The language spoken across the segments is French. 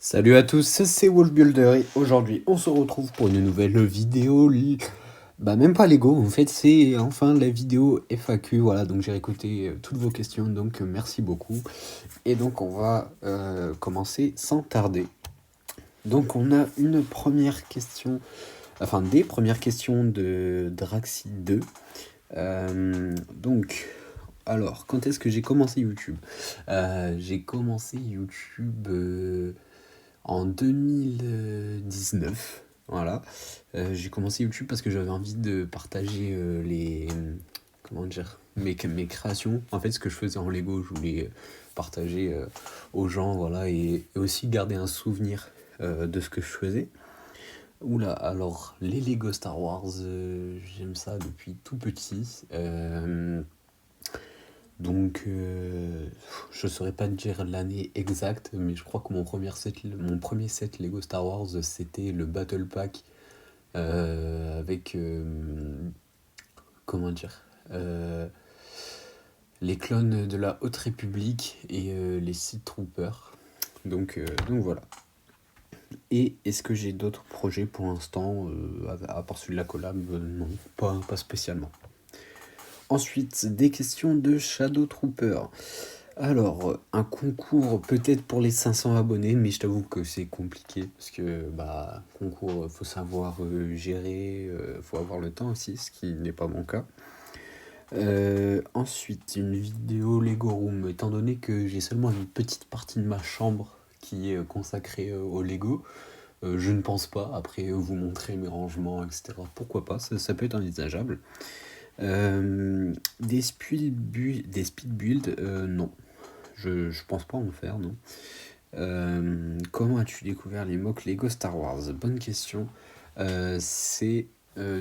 Salut à tous, c'est Wolfbuilder et aujourd'hui on se retrouve pour une nouvelle vidéo. Bah même pas Lego, en fait c'est enfin la vidéo FAQ, voilà, donc j'ai récolté toutes vos questions, donc merci beaucoup. Et donc on va commencer sans tarder. Donc on a une première question, enfin des premières questions de Draxi 2. Donc, alors, quand est-ce que j'ai commencé YouTube? J'ai commencé YouTube en 2019, voilà. J'ai commencé YouTube parce que j'avais envie de partager comment dire, mes créations. En fait, ce que je faisais en Lego, je voulais partager aux gens, voilà, et aussi garder un souvenir de ce que je faisais. Oula, alors les Lego Star Wars, j'aime ça depuis tout petit. Donc, je saurais pas te dire l'année exacte, mais je crois que mon premier set Lego Star Wars, c'était le Battle Pack avec, comment dire, les clones de la Haute République et les Sith Troopers. Donc voilà. Et est-ce que j'ai d'autres projets pour l'instant, à part celui de la collab? Non, pas spécialement. Ensuite, des questions de Shadow Trooper. Alors, un concours peut-être pour les 500 abonnés, mais je t'avoue que c'est compliqué parce que concours, faut savoir gérer, faut avoir le temps aussi, ce qui n'est pas mon cas. Ensuite, une vidéo Lego Room, étant donné que j'ai seulement une petite partie de ma chambre qui est consacrée au Lego, je ne pense pas, après vous montrer mes rangements, etc. Pourquoi pas, ça peut être envisageable. Des speed builds, non. Je pense pas en faire, non. Comment as-tu découvert les mocks Lego Star Wars? Bonne question. C'est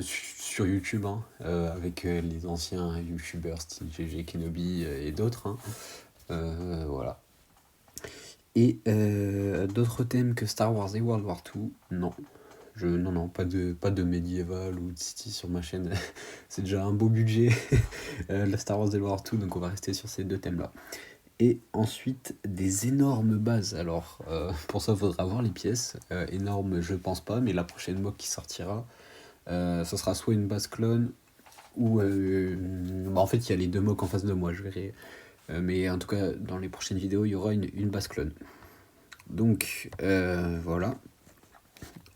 sur YouTube, hein, avec les anciens YouTubeurs style GG Kenobi et d'autres, hein. Voilà. Et d'autres thèmes que Star Wars et World War II? Non. Non, pas de médiéval ou de city sur ma chaîne. C'est déjà un beau budget. La Star Wars et World War II, donc on va rester sur ces deux thèmes-là. Et ensuite, des énormes bases. Alors, pour ça, il faudra voir les pièces. Énormes, je pense pas, mais la prochaine mock qui sortira, ça sera soit une base clone, ou... en fait, il y a les deux mocks en face de moi, je verrai. Mais en tout cas, dans les prochaines vidéos, il y aura une base clone. Donc, voilà.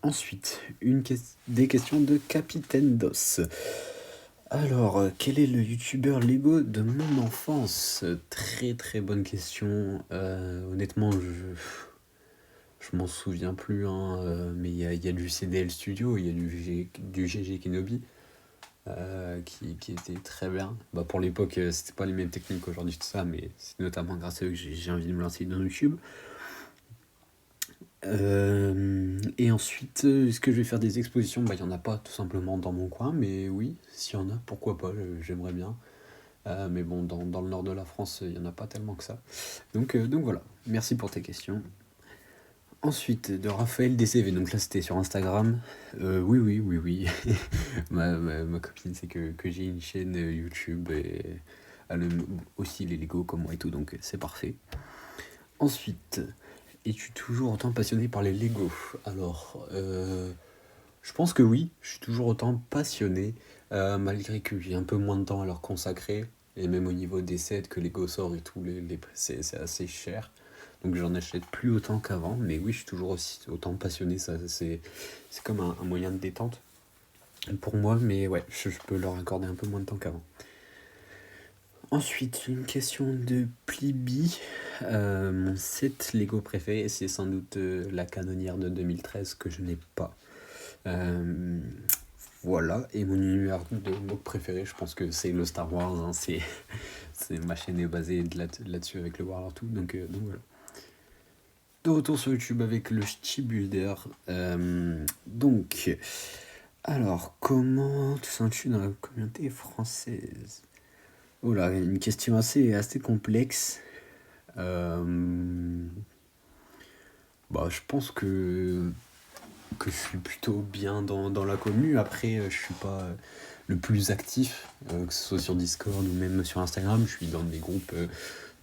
Ensuite, des questions de Capitaine DOS. Alors, quel est le youtubeur Lego de mon enfance? Très très bonne question. Honnêtement, je m'en souviens plus, hein, mais il y a du CDL Studio, il y a du GG Kenobi qui était très bien. Bah, pour l'époque, c'était pas les mêmes techniques qu'aujourd'hui, tout ça, mais c'est notamment grâce à eux que j'ai envie de me lancer dans YouTube. Et ensuite, est-ce que je vais faire des expositions? Bah, il n'y en a pas tout simplement dans mon coin, mais oui, s'il y en a, pourquoi pas, j'aimerais bien. Mais bon, dans le nord de la France, il n'y en a pas tellement que ça. Donc voilà, merci pour tes questions. Ensuite, de Raphaël DCV, donc là c'était sur Instagram. Oui. ma copine sait que j'ai une chaîne YouTube et elle aime aussi les Lego comme moi et tout, donc c'est parfait. Ensuite, es-tu toujours autant passionné par les Lego? Alors, je pense que oui, je suis toujours autant passionné, malgré que j'ai un peu moins de temps à leur consacrer, et même au niveau des sets que Lego sort et tout, c'est assez cher. Donc j'en achète plus autant qu'avant, mais oui, je suis toujours aussi autant passionné, c'est comme un moyen de détente pour moi, mais ouais, je peux leur accorder un peu moins de temps qu'avant. Ensuite, une question de Plibi. Mon set Lego préféré, c'est sans doute la canonnière de 2013 que je n'ai pas. Voilà, et mon univers de mock préféré, je pense que c'est le Star Wars, hein, ma chaîne est basée là-dessus avec le War tout, donc voilà. De retour sur YouTube avec le Ch'ti Builder. Donc, alors, comment te sens-tu dans la communauté française? Oh là, une question assez complexe. Je pense que je suis plutôt bien dans la commune. Après, je suis pas le plus actif, que ce soit sur Discord ou même sur Instagram. Je suis dans des groupes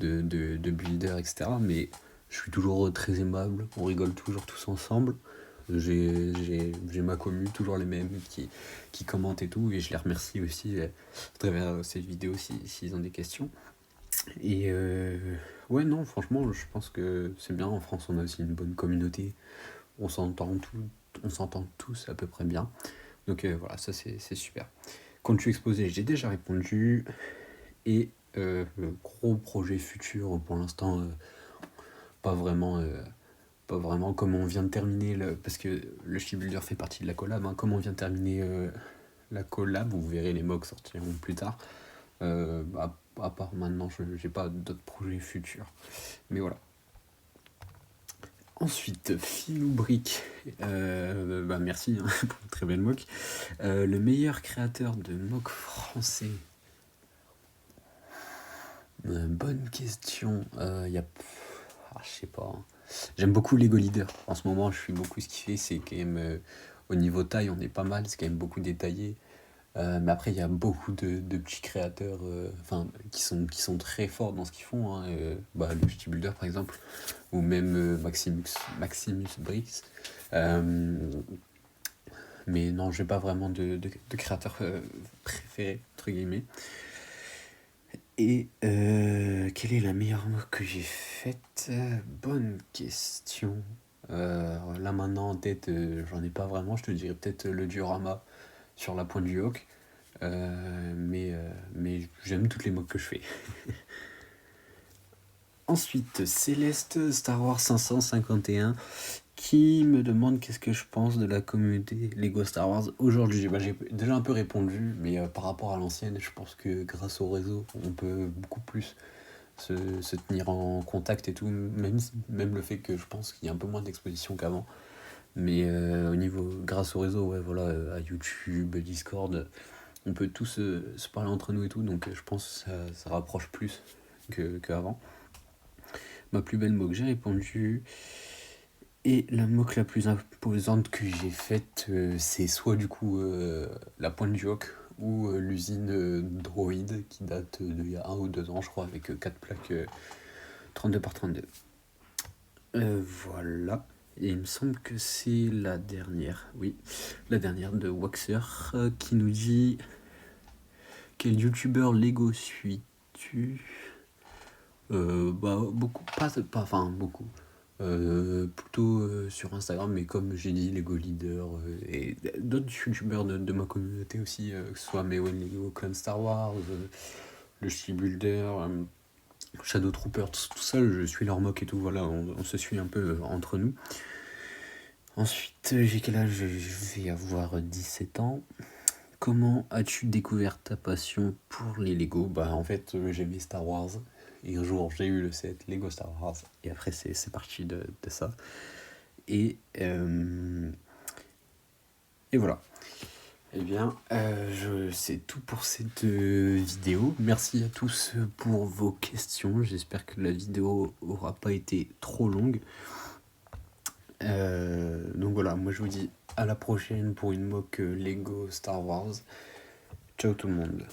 de builders, etc. Mais Je suis toujours très aimable, on rigole toujours tous ensemble. J'ai ma commu, toujours les mêmes qui commentent et tout, et je les remercie aussi à travers cette vidéo s'ils ont des questions. Et ouais, non, franchement, je pense que c'est bien. En France, on a aussi une bonne communauté. On s'entend on s'entend tous à peu près bien. Donc voilà, ça c'est super. Quand tu exposé, j'ai déjà répondu. Et gros projet futur, pour l'instant, pas vraiment. Pas vraiment, comme on vient de terminer, parce que le Ship Builder fait partie de la collab, hein, comme on vient de terminer la collab, vous verrez les mocks sortiront plus tard. À part maintenant, je n'ai pas d'autres projets futurs. Mais voilà. Ensuite, Philou Brick, merci hein, pour une très belle mock. Le meilleur créateur de mock français. Bonne question. Je sais pas. Hein. J'aime beaucoup Lego Leader. En ce moment, je suis beaucoup ce qu'il fait. C'est quand même au niveau taille, on est pas mal. C'est quand même beaucoup détaillé. Mais après, il y a beaucoup de petits créateurs qui sont très forts dans ce qu'ils font. Hein. Le Petit Builder, par exemple, ou même Maximus Bricks. Mais non, j'ai pas vraiment de créateurs préférés, entre guillemets. Et quelle est la meilleure mock que j'ai faite? Bonne question. Là maintenant en tête, j'en ai pas vraiment. Je te dirais peut-être le diorama sur la pointe du Hawk. Mais j'aime toutes les mocks que je fais. Ensuite, Céleste Star Wars 551 qui me demande qu'est-ce que je pense de la communauté Lego Star Wars aujourd'hui. J'ai déjà un peu répondu, mais par rapport à l'ancienne, je pense que grâce au réseau, on peut beaucoup plus se tenir en contact et tout, même le fait que je pense qu'il y a un peu moins d'exposition qu'avant. Mais au niveau, grâce au réseau, ouais, voilà, à YouTube, Discord, on peut tous se parler entre nous et tout, donc je pense que ça rapproche plus qu'avant. Ma plus belle mock, j'ai répondu. Et la mock la plus imposante que j'ai faite, c'est soit du coup la pointe du Hawk ou l'usine Droid qui date d'il y a 1 ou 2 ans, je crois, avec 4 plaques 32 par 32. Voilà. Et il me semble que c'est la dernière, oui, la dernière de Waxer qui nous dit: quel youtubeur Lego suis-tu? Beaucoup, beaucoup. Plutôt sur Instagram, mais comme j'ai dit, Lego Leader et d'autres youtubeurs de ma communauté aussi, que ce soit Mewen Lego, Clone Star Wars, le Ship Builder, Shadow Trooper, tout ça, je suis leur mock et tout, voilà, on se suit un peu entre nous. Ensuite, j'ai quel âge? Je vais avoir 17 ans. Comment as-tu découvert ta passion pour les Lego? En fait, j'aimais Star Wars. Et un jour, j'ai eu le set Lego Star Wars. Et après, c'est parti de ça. Et voilà. Eh bien, c'est tout pour cette vidéo. Merci à tous pour vos questions. J'espère que la vidéo aura pas été trop longue. Donc voilà, moi je vous dis à la prochaine pour une mock Lego Star Wars. Ciao tout le monde.